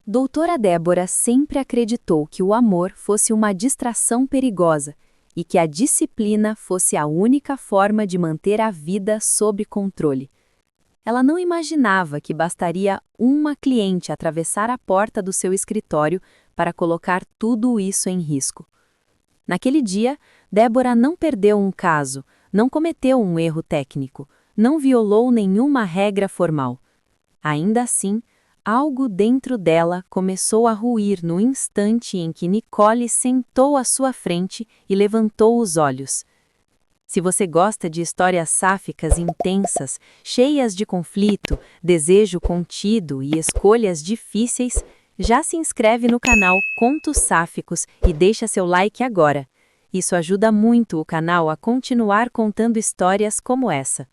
Doutora Débora sempre acreditou que o amor fosse uma distração perigosa e que a disciplina fosse a única forma de manter a vida sob controle. Ela não imaginava que bastaria uma cliente atravessar a porta do seu escritório para colocar tudo isso em risco. Naquele dia, Débora não perdeu um caso, não cometeu um erro técnico, não violou nenhuma regra formal. Ainda assim, algo dentro dela começou a ruir no instante em que Nicole sentou à sua frente e levantou os olhos. Se você gosta de histórias sáficas intensas, cheias de conflito, desejo contido e escolhas difíceis, já se inscreve no canal Contos Sáficos e deixa seu like agora. Isso ajuda muito o canal a continuar contando histórias como essa.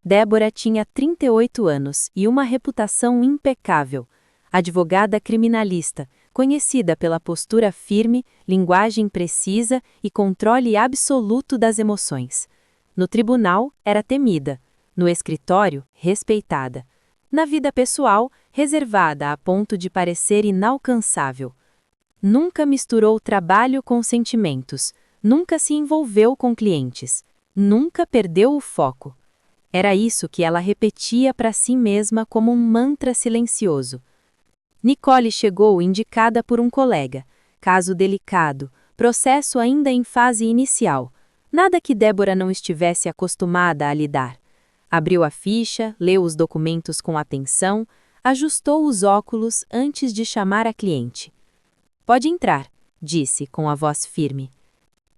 Débora tinha 38 anos e uma reputação impecável. Advogada criminalista, conhecida pela postura firme, linguagem precisa e controle absoluto das emoções. No tribunal, era temida. No escritório, respeitada. Na vida pessoal, reservada a ponto de parecer inalcançável. Nunca misturou trabalho com sentimentos. Nunca se envolveu com clientes. Nunca perdeu o foco. Era isso que ela repetia para si mesma como um mantra silencioso. Nicole chegou indicada por um colega. Caso delicado, processo ainda em fase inicial. Nada que Débora não estivesse acostumada a lidar. Abriu a ficha, leu os documentos com atenção, ajustou os óculos antes de chamar a cliente. "Pode entrar", disse com a voz firme.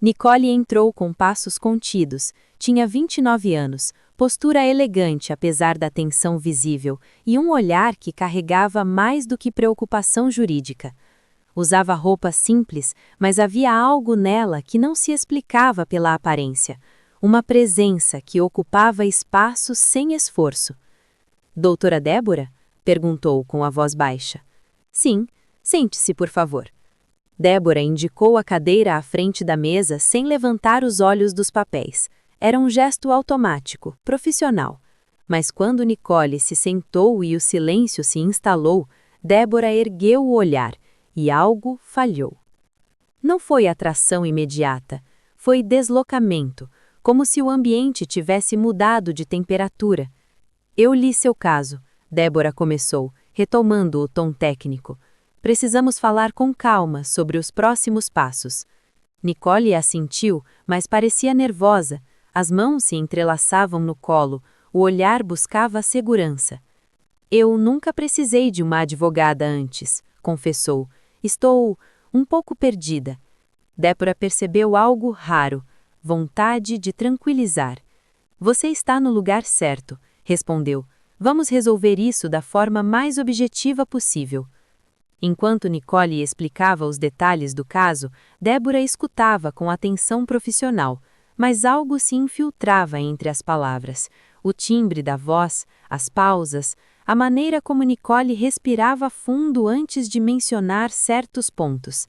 Nicole entrou com passos contidos. Tinha 29 anos, postura elegante apesar da tensão visível e um olhar que carregava mais do que preocupação jurídica. Usava roupa simples, mas havia algo nela que não se explicava pela aparência. Uma presença que ocupava espaço sem esforço. "Doutora Débora?", perguntou com a voz baixa. "Sim, sente-se, por favor." Débora indicou a cadeira à frente da mesa sem levantar os olhos dos papéis. Era um gesto automático, profissional. Mas quando Nicole se sentou e o silêncio se instalou, Débora ergueu o olhar e algo falhou. Não foi atração imediata, foi deslocamento, como se o ambiente tivesse mudado de temperatura. "Eu li seu caso", Débora começou, retomando o tom técnico. "Precisamos falar com calma sobre os próximos passos." Nicole assentiu, mas parecia nervosa. As mãos se entrelaçavam no colo, o olhar buscava segurança. "Eu nunca precisei de uma advogada antes", confessou. "Estou um pouco perdida." Débora percebeu algo raro, vontade de tranquilizar. "Você está no lugar certo", respondeu. "Vamos resolver isso da forma mais objetiva possível." Enquanto Nicole explicava os detalhes do caso, Débora escutava com atenção profissional, mas algo se infiltrava entre as palavras. O timbre da voz, as pausas, a maneira como Nicole respirava fundo antes de mencionar certos pontos.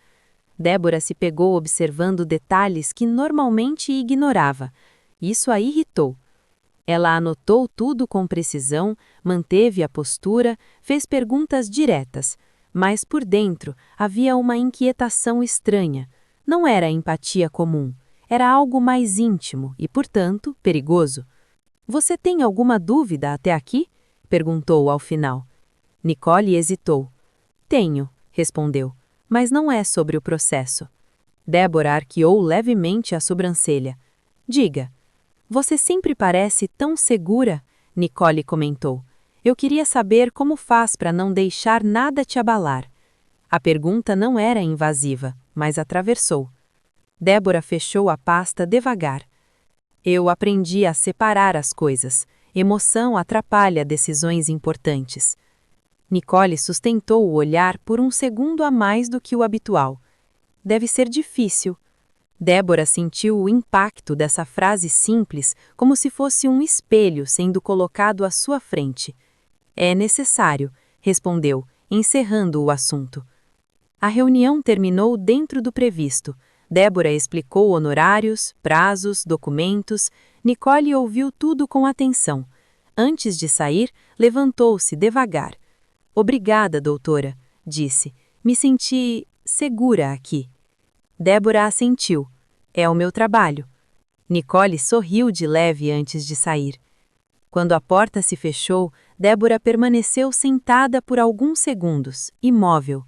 Débora se pegou observando detalhes que normalmente ignorava. Isso a irritou. Ela anotou tudo com precisão, manteve a postura, fez perguntas diretas. Mas por dentro havia uma inquietação estranha. Não era empatia comum. Era algo mais íntimo e, portanto, perigoso. "Você tem alguma dúvida até aqui?", perguntou ao final. Nicole hesitou. "Tenho", respondeu, "mas não é sobre o processo." Débora arqueou levemente a sobrancelha. "Diga." "Você sempre parece tão segura", Nicole comentou. "Eu queria saber como faz para não deixar nada te abalar." A pergunta não era invasiva, mas atravessou. Débora fechou a pasta devagar. "Eu aprendi a separar as coisas. Emoção atrapalha decisões importantes." Nicole sustentou o olhar por um segundo a mais do que o habitual. "Deve ser difícil." Débora sentiu o impacto dessa frase simples como se fosse um espelho sendo colocado à sua frente. "É necessário", respondeu, encerrando o assunto. A reunião terminou dentro do previsto. Débora explicou honorários, prazos, documentos. Nicole ouviu tudo com atenção. Antes de sair, levantou-se devagar. "Obrigada, doutora." disse. Me senti segura aqui. Débora assentiu. É o meu trabalho. Nicole sorriu de leve antes de sair. Quando a porta se fechou, Débora permaneceu sentada por alguns segundos, imóvel.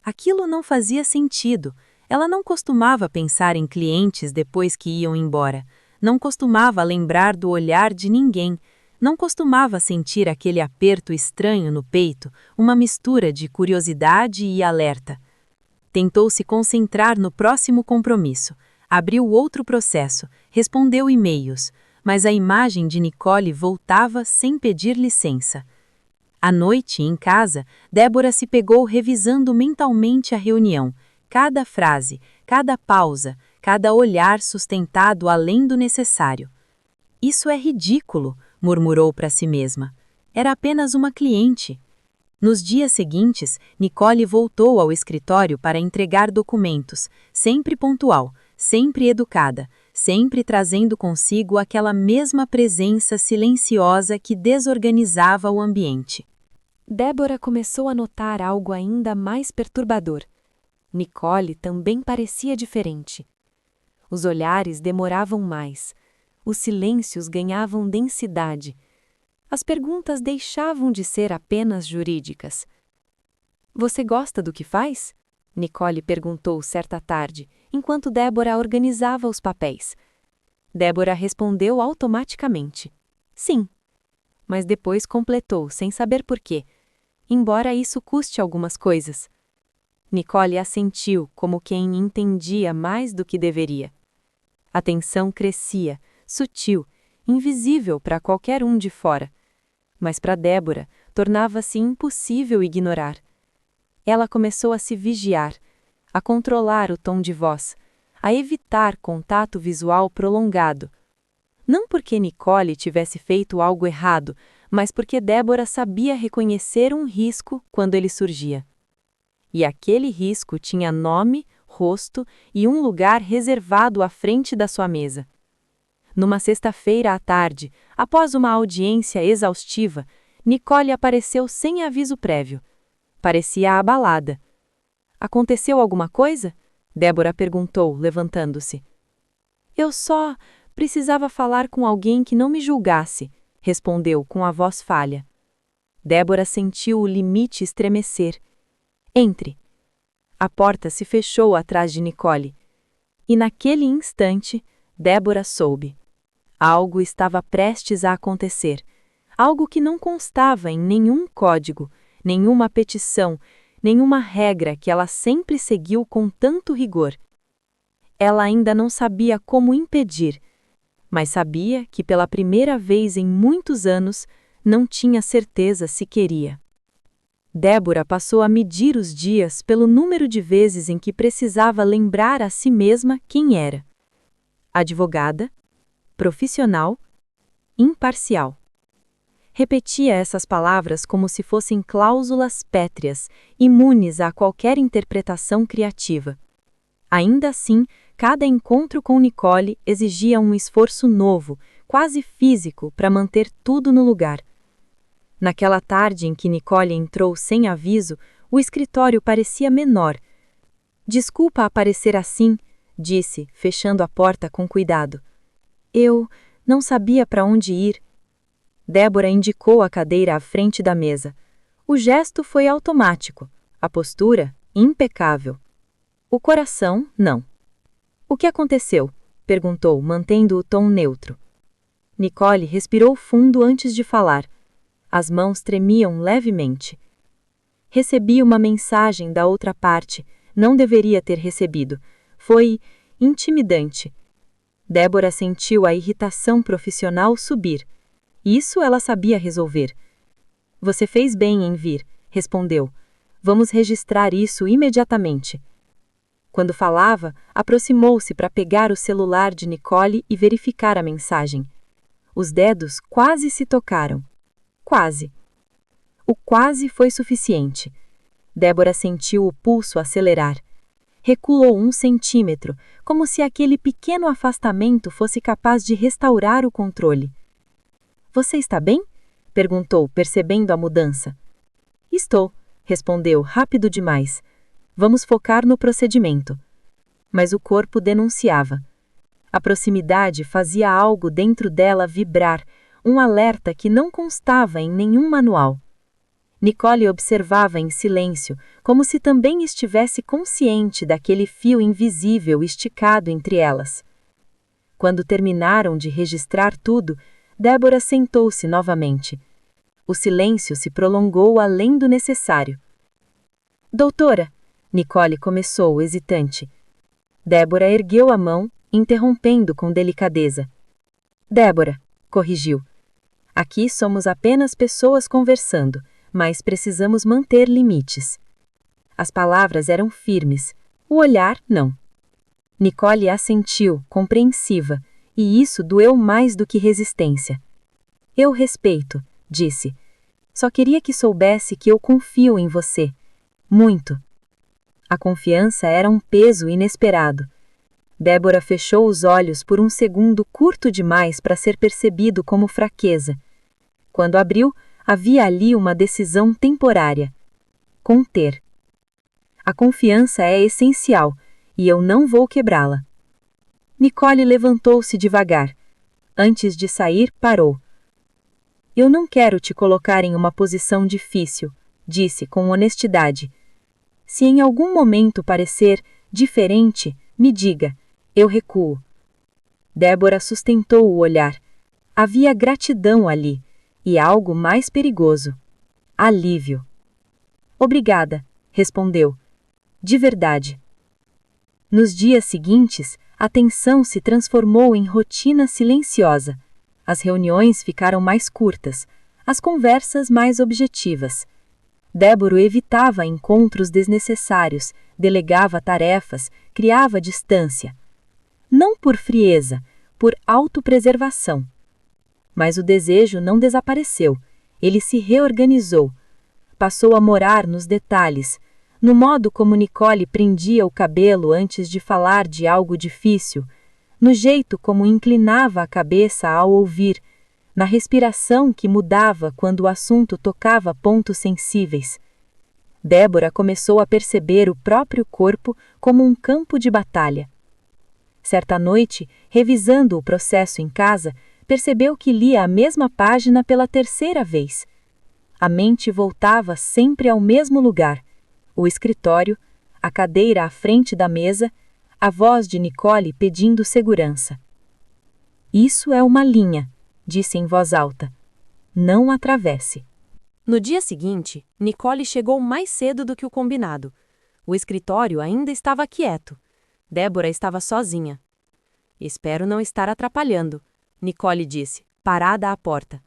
Aquilo não fazia sentido. Ela não costumava pensar em clientes depois que iam embora. Não costumava lembrar do olhar de ninguém. Não costumava sentir aquele aperto estranho no peito, uma mistura de curiosidade e alerta. Tentou se concentrar no próximo compromisso. Abriu outro processo, respondeu e-mails, mas a imagem de Nicole voltava sem pedir licença. À noite, em casa, Débora se pegou revisando mentalmente a reunião, cada frase, cada pausa, cada olhar sustentado além do necessário. Isso é ridículo, murmurou para si mesma. Era apenas uma cliente. Nos dias seguintes, Nicole voltou ao escritório para entregar documentos, sempre pontual, sempre educada, sempre trazendo consigo aquela mesma presença silenciosa que desorganizava o ambiente. Débora começou a notar algo ainda mais perturbador. Nicole também parecia diferente. Os olhares demoravam mais, os silêncios ganhavam densidade. As perguntas deixavam de ser apenas jurídicas. Você gosta do que faz? Nicole perguntou certa tarde, enquanto Débora organizava os papéis. Débora respondeu automaticamente. Sim. Mas depois completou, sem saber por quê, embora isso custe algumas coisas. Nicole assentiu, como quem entendia mais do que deveria. A tensão crescia, sutil, invisível para qualquer um de fora. Mas para Débora, tornava-se impossível ignorar. Ela começou a se vigiar, a controlar o tom de voz, a evitar contato visual prolongado. Não porque Nicole tivesse feito algo errado, mas porque Débora sabia reconhecer um risco quando ele surgia. E aquele risco tinha nome, rosto e um lugar reservado à frente da sua mesa. Numa sexta-feira à tarde, após uma audiência exaustiva, Nicole apareceu sem aviso prévio. Parecia abalada. Aconteceu alguma coisa? Débora perguntou, levantando-se. Eu só precisava falar com alguém que não me julgasse, respondeu com a voz falha. Débora sentiu o limite estremecer. Entre. A porta se fechou atrás de Nicole. E naquele instante, Débora soube. Algo estava prestes a acontecer. Algo que não constava em nenhum código, nenhuma petição, nenhuma regra que ela sempre seguiu com tanto rigor. Ela ainda não sabia como impedir, mas sabia que pela primeira vez em muitos anos não tinha certeza se queria. Débora passou a medir os dias pelo número de vezes em que precisava lembrar a si mesma quem era. Advogada, profissional, imparcial. Repetia essas palavras como se fossem cláusulas pétreas, imunes a qualquer interpretação criativa. Ainda assim, cada encontro com Nicole exigia um esforço novo, quase físico, para manter tudo no lugar. Naquela tarde em que Nicole entrou sem aviso, o escritório parecia menor. Desculpa aparecer assim, disse, fechando a porta com cuidado. Eu não sabia para onde ir. Débora indicou a cadeira à frente da mesa. O gesto foi automático, a postura, impecável. O coração, não. O que aconteceu? Perguntou, mantendo o tom neutro. Nicole respirou fundo antes de falar. As mãos tremiam levemente. Recebi uma mensagem da outra parte. Não deveria ter recebido. Foi intimidante. Débora sentiu a irritação profissional subir. Isso ela sabia resolver. Você fez bem em vir, respondeu. Vamos registrar isso imediatamente. Quando falava, aproximou-se para pegar o celular de Nicole e verificar a mensagem. Os dedos quase se tocaram. Quase. O quase foi suficiente. Débora sentiu o pulso acelerar. Recuou 1 centímetro, como se aquele pequeno afastamento fosse capaz de restaurar o controle. Você está bem? Perguntou, percebendo a mudança. Estou, respondeu, rápido demais. Vamos focar no procedimento. Mas o corpo denunciava. A proximidade fazia algo dentro dela vibrar, um alerta que não constava em nenhum manual. Nicole observava em silêncio, como se também estivesse consciente daquele fio invisível esticado entre elas. Quando terminaram de registrar tudo, Débora sentou-se novamente. O silêncio se prolongou além do necessário. Doutora, Nicole começou, hesitante. Débora ergueu a mão, interrompendo com delicadeza. Débora, corrigiu. Aqui somos apenas pessoas conversando, mas precisamos manter limites. As palavras eram firmes, o olhar não. Nicole assentiu, compreensiva, e isso doeu mais do que resistência. Eu respeito, disse. Só queria que soubesse que eu confio em você. Muito. A confiança era um peso inesperado. Débora fechou os olhos por um segundo curto demais para ser percebido como fraqueza. Quando abriu, havia ali uma decisão temporária. Conter. A confiança é essencial, e eu não vou quebrá-la. Nicole levantou-se devagar. Antes de sair, parou. Eu não quero te colocar em uma posição difícil, disse com honestidade. Se em algum momento parecer diferente, me diga, eu recuo. Débora sustentou o olhar. Havia gratidão ali, e algo mais perigoso. Alívio. Obrigada, respondeu. De verdade. Nos dias seguintes, a tensão se transformou em rotina silenciosa. As reuniões ficaram mais curtas, as conversas mais objetivas. Débora evitava encontros desnecessários, delegava tarefas, criava distância. Não por frieza, por autopreservação. Mas o desejo não desapareceu, ele se reorganizou. Passou a morar nos detalhes, no modo como Nicole prendia o cabelo antes de falar de algo difícil, no jeito como inclinava a cabeça ao ouvir, na respiração que mudava quando o assunto tocava pontos sensíveis. Débora começou a perceber o próprio corpo como um campo de batalha. Certa noite, revisando o processo em casa, percebeu que lia a mesma página pela terceira vez. A mente voltava sempre ao mesmo lugar. O escritório, a cadeira à frente da mesa, a voz de Nicole pedindo segurança. Isso é uma linha, disse em voz alta. Não atravesse. No dia seguinte, Nicole chegou mais cedo do que o combinado. O escritório ainda estava quieto. Débora estava sozinha. Espero não estar atrapalhando, Nicole disse, parada à porta.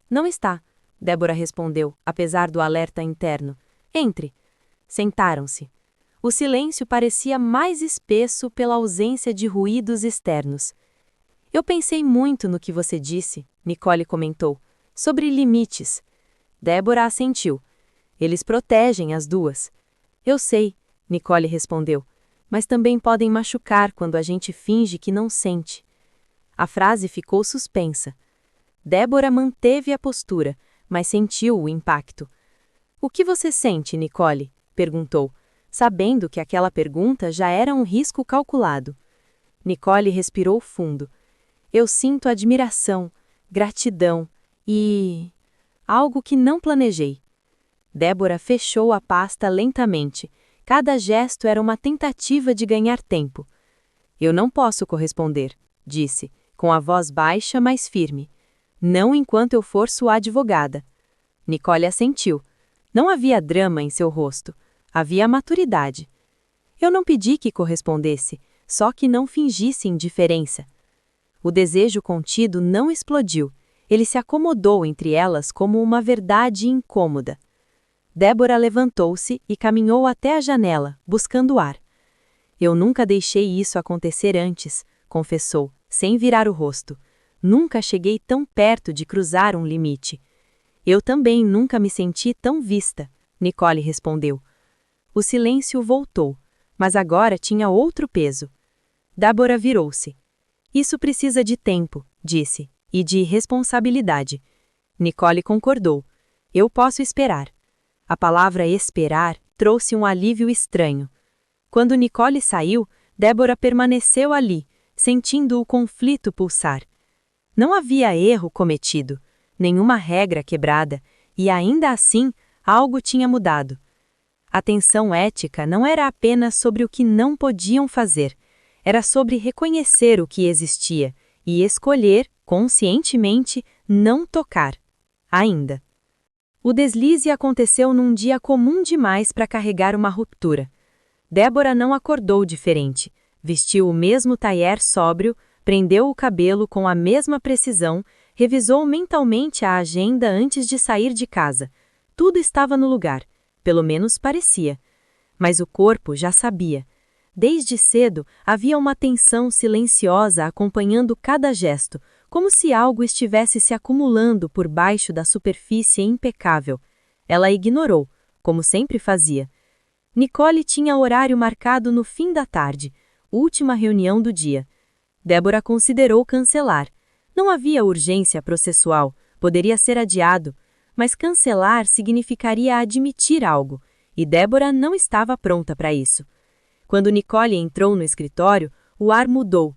Não está, Débora respondeu, apesar do alerta interno. Entre. Sentaram-se. O silêncio parecia mais espesso pela ausência de ruídos externos. Eu pensei muito no que você disse, Nicole comentou, sobre limites. Débora assentiu. Eles protegem as duas. Eu sei, Nicole respondeu, mas também podem machucar quando a gente finge que não sente. A frase ficou suspensa. Débora manteve a postura, mas sentiu o impacto. O que você sente, Nicole? Perguntou, sabendo que aquela pergunta já era um risco calculado. Nicole respirou fundo. Eu sinto admiração, gratidão e... algo que não planejei. Débora fechou a pasta lentamente. Cada gesto era uma tentativa de ganhar tempo. Eu não posso corresponder, disse, com a voz baixa, mas firme. Não enquanto eu for sua advogada. Nicole assentiu. Não havia drama em seu rosto. Havia maturidade. Eu não pedi que correspondesse, só que não fingisse indiferença. O desejo contido não explodiu. Ele se acomodou entre elas como uma verdade incômoda. Débora levantou-se e caminhou até a janela, buscando ar. Eu nunca deixei isso acontecer antes, confessou, sem virar o rosto. Nunca cheguei tão perto de cruzar um limite. Eu também nunca me senti tão vista, Nicole respondeu. O silêncio voltou, mas agora tinha outro peso. Débora virou-se. Isso precisa de tempo, disse, e de responsabilidade. Nicole concordou. Eu posso esperar. A palavra esperar trouxe um alívio estranho. Quando Nicole saiu, Débora permaneceu ali, sentindo o conflito pulsar. Não havia erro cometido, nenhuma regra quebrada, e ainda assim, algo tinha mudado. A tensão ética não era apenas sobre o que não podiam fazer, era sobre reconhecer o que existia e escolher, conscientemente, não tocar. Ainda. O deslize aconteceu num dia comum demais para carregar uma ruptura. Débora não acordou diferente, vestiu o mesmo tailleur sóbrio, prendeu o cabelo com a mesma precisão, revisou mentalmente a agenda antes de sair de casa. Tudo estava no lugar, pelo menos parecia. Mas o corpo já sabia. Desde cedo havia uma tensão silenciosa acompanhando cada gesto, como se algo estivesse se acumulando por baixo da superfície impecável. Ela ignorou, como sempre fazia. Nicole tinha horário marcado no fim da tarde, última reunião do dia. Débora considerou cancelar. Não havia urgência processual, poderia ser adiado, mas cancelar significaria admitir algo, e Débora não estava pronta para isso. Quando Nicole entrou no escritório, o ar mudou.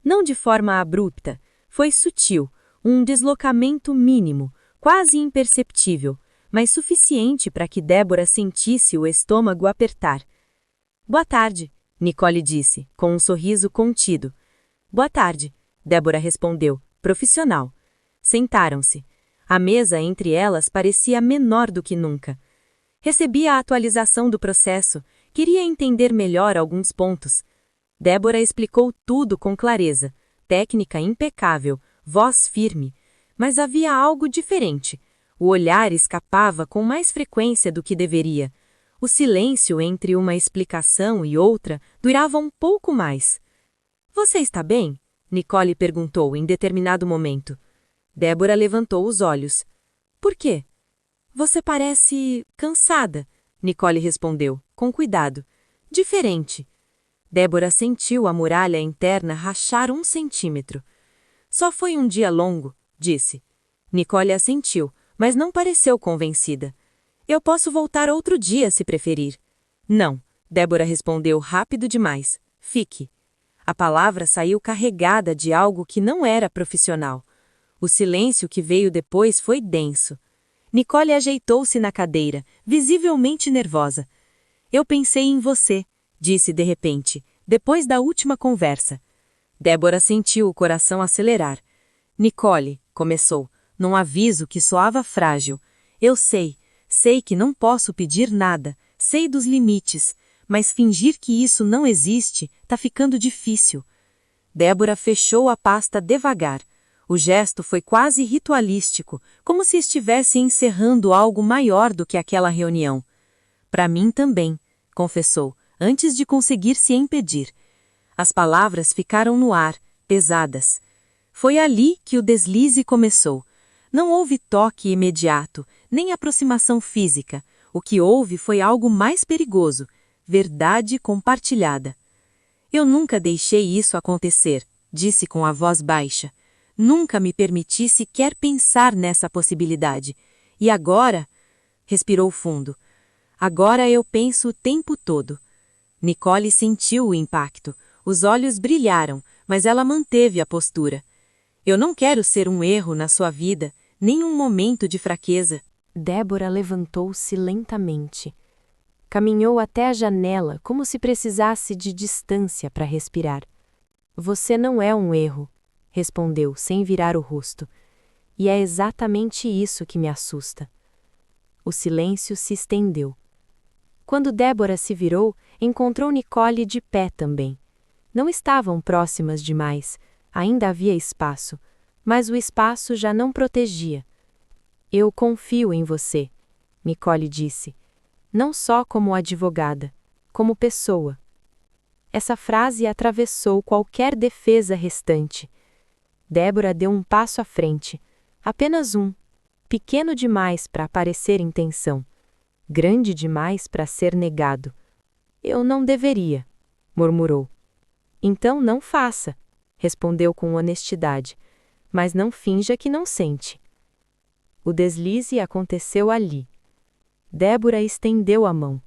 Não de forma abrupta, foi sutil, um deslocamento mínimo, quase imperceptível, mas suficiente para que Débora sentisse o estômago apertar. "Boa tarde", Nicole disse, com um sorriso contido. "Boa tarde", Débora respondeu, profissional. Sentaram-se. A mesa entre elas parecia menor do que nunca. Recebia a atualização do processo, queria entender melhor alguns pontos. Débora explicou tudo com clareza, técnica impecável, voz firme, mas havia algo diferente. O olhar escapava com mais frequência do que deveria. O silêncio entre uma explicação e outra durava um pouco mais. "Você está bem?", Nicole perguntou em determinado momento. Débora levantou os olhos. "Por quê?" "Você parece cansada", Nicole respondeu, com cuidado. "Diferente." Débora sentiu a muralha interna rachar 1 centímetro. "Só foi um dia longo", disse. Nicole assentiu, mas não pareceu convencida. "Eu posso voltar outro dia, se preferir." "Não", Débora respondeu rápido demais. "Fique." A palavra saiu carregada de algo que não era profissional. O silêncio que veio depois foi denso. Nicole ajeitou-se na cadeira, visivelmente nervosa. "Eu pensei em você", disse de repente, depois da última conversa. Débora sentiu o coração acelerar. "Nicole", começou, num aviso que soava frágil. "Eu sei que não posso pedir nada, sei dos limites, mas fingir que isso não existe tá ficando difícil." Débora fechou a pasta devagar. O gesto foi quase ritualístico, como se estivesse encerrando algo maior do que aquela reunião. "Para mim também", confessou, antes de conseguir se impedir. As palavras ficaram no ar, pesadas. Foi ali que o deslize começou. Não houve toque imediato, nem aproximação física. O que houve foi algo mais perigoso, verdade compartilhada. "Eu nunca deixei isso acontecer", disse com a voz baixa. "Nunca me permiti sequer pensar nessa possibilidade. E agora?" Respirou fundo. "Agora eu penso o tempo todo." Nicole sentiu o impacto. Os olhos brilharam, mas ela manteve a postura. "Eu não quero ser um erro na sua vida, nem um momento de fraqueza." Débora levantou-se lentamente. Caminhou até a janela como se precisasse de distância para respirar. "Você não é um erro", respondeu sem virar o rosto. "E é exatamente isso que me assusta." O silêncio se estendeu. Quando Débora se virou, encontrou Nicole de pé também. Não estavam próximas demais, ainda havia espaço, mas o espaço já não protegia. "Eu confio em você", Nicole disse, "não só como advogada, como pessoa." Essa frase atravessou qualquer defesa restante. Débora deu um passo à frente, apenas um, pequeno demais para parecer intenção, grande demais para ser negado. "Eu não deveria", murmurou. "Então não faça", respondeu com honestidade, "mas não finja que não sente." O deslize aconteceu ali. Débora estendeu a mão.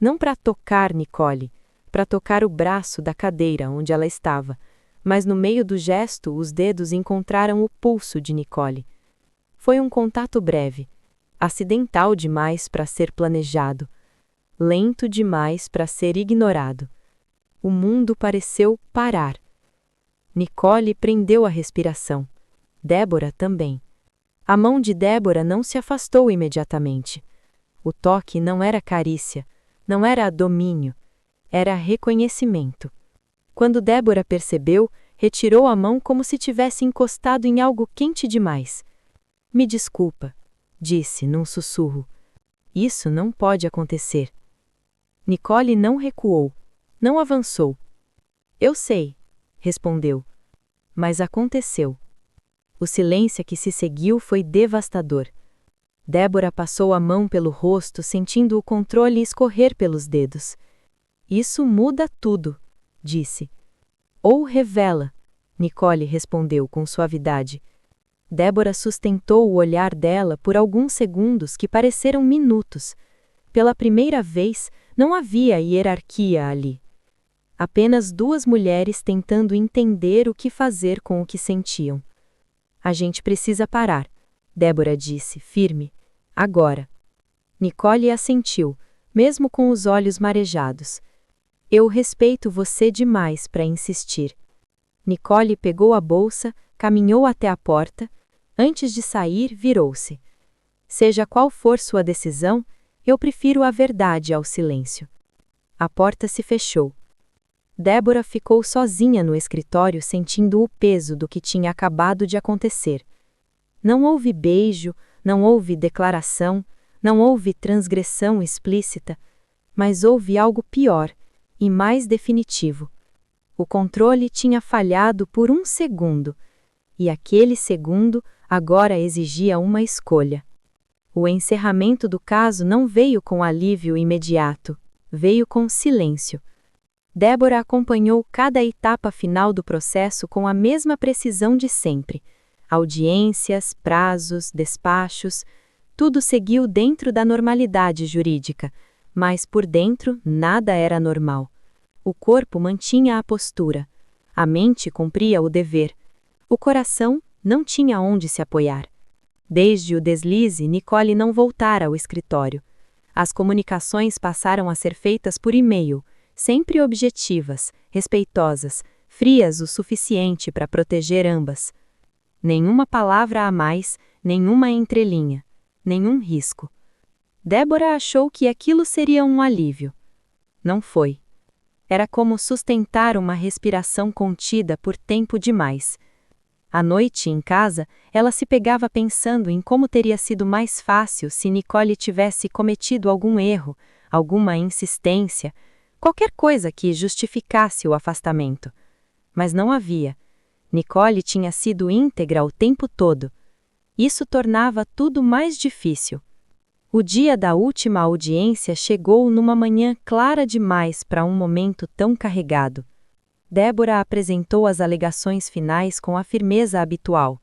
Não para tocar Nicole, para tocar o braço da cadeira onde ela estava, mas no meio do gesto os dedos encontraram o pulso de Nicole. Foi um contato breve, acidental demais para ser planejado, lento demais para ser ignorado. O mundo pareceu parar. Nicole prendeu a respiração. Débora também. A mão de Débora não se afastou imediatamente. O toque não era carícia, não era domínio, era reconhecimento. Quando Débora percebeu, retirou a mão como se tivesse encostado em algo quente demais. Me desculpa, disse num sussurro. Isso não pode acontecer. Nicole não recuou, não avançou. Eu sei, respondeu. Mas aconteceu. O silêncio que se seguiu foi devastador. Débora passou a mão pelo rosto, sentindo o controle escorrer pelos dedos. Isso muda tudo, disse. Ou revela, Nicole respondeu com suavidade. Débora sustentou o olhar dela por alguns segundos que pareceram minutos. Pela primeira vez, não havia hierarquia ali. Apenas duas mulheres tentando entender o que fazer com o que sentiam. A gente precisa parar, Débora disse, firme. Agora. Nicole assentiu, mesmo com os olhos marejados. Eu respeito você demais para insistir. Nicole pegou a bolsa, caminhou até a porta. Antes de sair, virou-se. Seja qual for sua decisão, eu prefiro a verdade ao silêncio. A porta se fechou. Débora ficou sozinha no escritório sentindo o peso do que tinha acabado de acontecer. Não houve beijo, não houve declaração, não houve transgressão explícita, mas houve algo pior e mais definitivo. O controle tinha falhado por um segundo, e aquele segundo agora exigia uma escolha. O encerramento do caso não veio com alívio imediato, veio com silêncio. Débora acompanhou cada etapa final do processo com a mesma precisão de sempre. Audiências, prazos, despachos, tudo seguiu dentro da normalidade jurídica, mas por dentro nada era normal. O corpo mantinha a postura, a mente cumpria o dever, o coração não tinha onde se apoiar. Desde o deslize, Nicole não voltara ao escritório. As comunicações passaram a ser feitas por e-mail, sempre objetivas, respeitosas, frias o suficiente para proteger ambas. Nenhuma palavra a mais, nenhuma entrelinha, nenhum risco. Débora achou que aquilo seria um alívio. Não foi. Era como sustentar uma respiração contida por tempo demais. À noite, em casa, ela se pegava pensando em como teria sido mais fácil se Nicole tivesse cometido algum erro, alguma insistência, qualquer coisa que justificasse o afastamento. Mas não havia. Nicole tinha sido íntegra o tempo todo. Isso tornava tudo mais difícil. O dia da última audiência chegou numa manhã clara demais para um momento tão carregado. Débora apresentou as alegações finais com a firmeza habitual.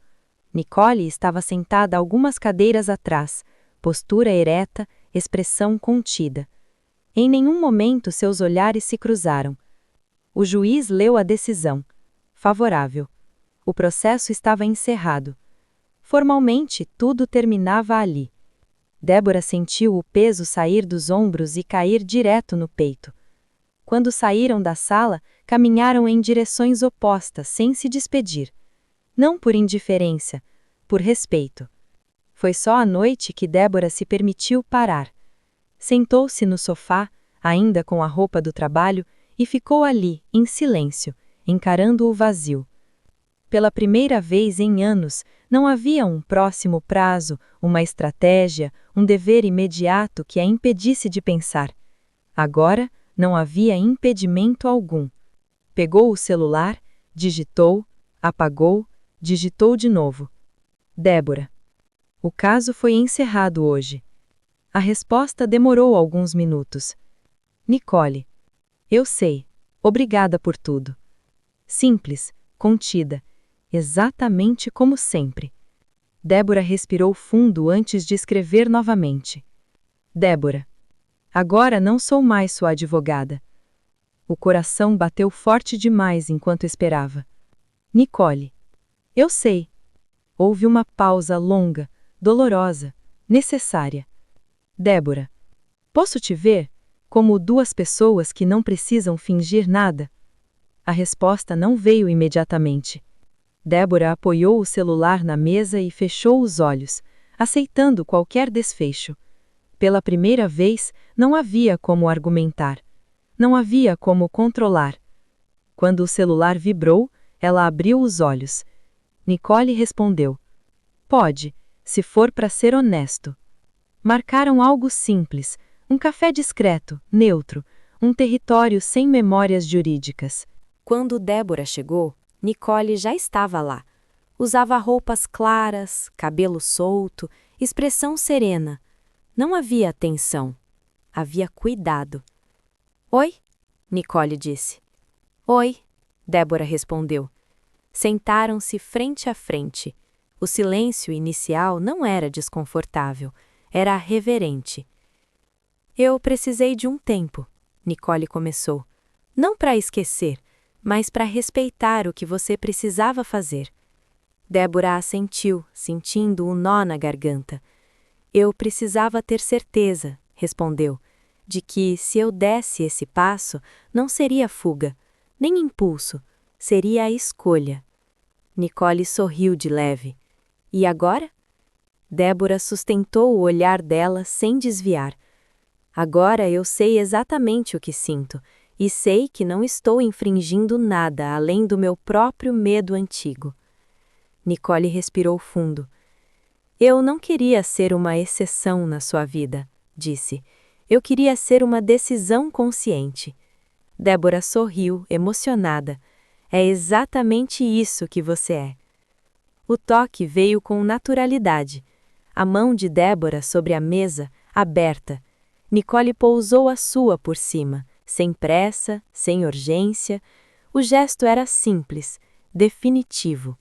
Nicole estava sentada algumas cadeiras atrás, postura ereta, expressão contida. Em nenhum momento seus olhares se cruzaram. O juiz leu a decisão. Favorável. O processo estava encerrado. Formalmente, tudo terminava ali. Débora sentiu o peso sair dos ombros e cair direto no peito. Quando saíram da sala, caminharam em direções opostas sem se despedir. Não por indiferença, por respeito. Foi só à noite que Débora se permitiu parar. Sentou-se no sofá, ainda com a roupa do trabalho, e ficou ali, em silêncio, encarando o vazio. Pela primeira vez em anos, não havia um próximo prazo, uma estratégia, um dever imediato que a impedisse de pensar. Agora, não havia impedimento algum. Pegou o celular, digitou, apagou, digitou de novo. Débora. O caso foi encerrado hoje. A resposta demorou alguns minutos. Nicole. Eu sei. Obrigada por tudo. Simples, contida, exatamente como sempre. Débora respirou fundo antes de escrever novamente. Débora. Agora não sou mais sua advogada. O coração bateu forte demais enquanto esperava. Nicole. Eu sei. Houve uma pausa longa, dolorosa, necessária. Débora. Posso te ver, como duas pessoas que não precisam fingir nada? A resposta não veio imediatamente. Débora apoiou o celular na mesa e fechou os olhos, aceitando qualquer desfecho. Pela primeira vez, não havia como argumentar. Não havia como controlar. Quando o celular vibrou, ela abriu os olhos. Nicole respondeu. Pode, se for para ser honesto. Marcaram algo simples, um café discreto, neutro, um território sem memórias jurídicas. Quando Débora chegou, Nicole já estava lá. Usava roupas claras, cabelo solto, expressão serena. Não havia tensão. Havia cuidado. Oi? Nicole disse. Oi, Débora respondeu. Sentaram-se frente a frente. O silêncio inicial não era desconfortável, era reverente. Eu precisei de um tempo, Nicole começou. Não para esquecer, mas para respeitar o que você precisava fazer. Débora assentiu, sentindo um nó na garganta. Eu precisava ter certeza, respondeu, de que, se eu desse esse passo, não seria fuga, nem impulso, seria a escolha. Nicole sorriu de leve. E agora? Débora sustentou o olhar dela sem desviar. Agora eu sei exatamente o que sinto, e sei que não estou infringindo nada além do meu próprio medo antigo. Nicole respirou fundo. Eu não queria ser uma exceção na sua vida, disse. Eu queria ser uma decisão consciente. Débora sorriu, emocionada. É exatamente isso que você é. O toque veio com naturalidade. A mão de Débora sobre a mesa, aberta. Nicole pousou a sua por cima, sem pressa, sem urgência. O gesto era simples, definitivo.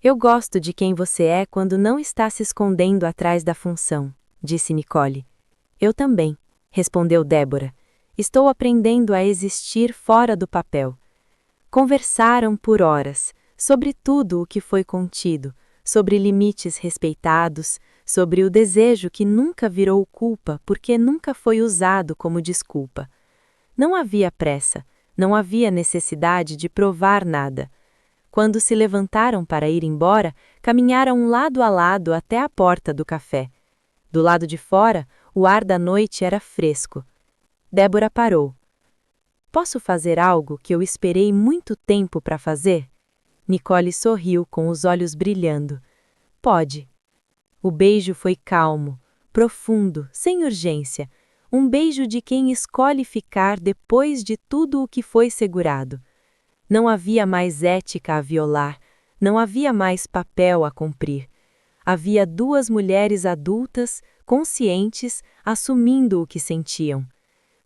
Eu gosto de quem você é quando não está se escondendo atrás da função, disse Nicole. Eu também, respondeu Débora. Estou aprendendo a existir fora do papel. Conversaram por horas, sobre tudo o que foi contido, sobre limites respeitados, sobre o desejo que nunca virou culpa porque nunca foi usado como desculpa. Não havia pressa, não havia necessidade de provar nada. Quando se levantaram para ir embora, caminharam lado a lado até a porta do café. Do lado de fora, o ar da noite era fresco. Débora parou. Posso fazer algo que eu esperei muito tempo para fazer? Nicole sorriu com os olhos brilhando. Pode. O beijo foi calmo, profundo, sem urgência. Um beijo de quem escolhe ficar depois de tudo o que foi segurado. Não havia mais ética a violar, não havia mais papel a cumprir. Havia duas mulheres adultas, conscientes, assumindo o que sentiam.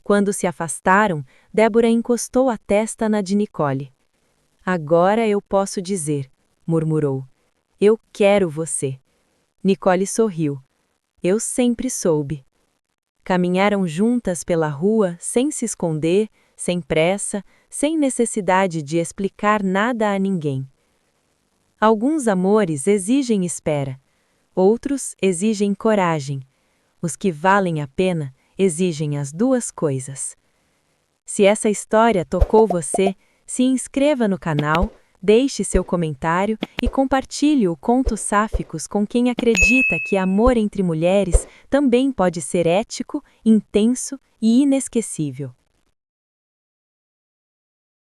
Quando se afastaram, Débora encostou a testa na de Nicole. Agora eu posso dizer, murmurou. Eu quero você. Nicole sorriu. Eu sempre soube. Caminharam juntas pela rua, sem se esconder, sem pressa, sem necessidade de explicar nada a ninguém. Alguns amores exigem espera, outros exigem coragem. Os que valem a pena exigem as duas coisas. Se essa história tocou você, se inscreva no canal, deixe seu comentário e compartilhe o Contos Sáficos com quem acredita que amor entre mulheres também pode ser ético, intenso e inesquecível.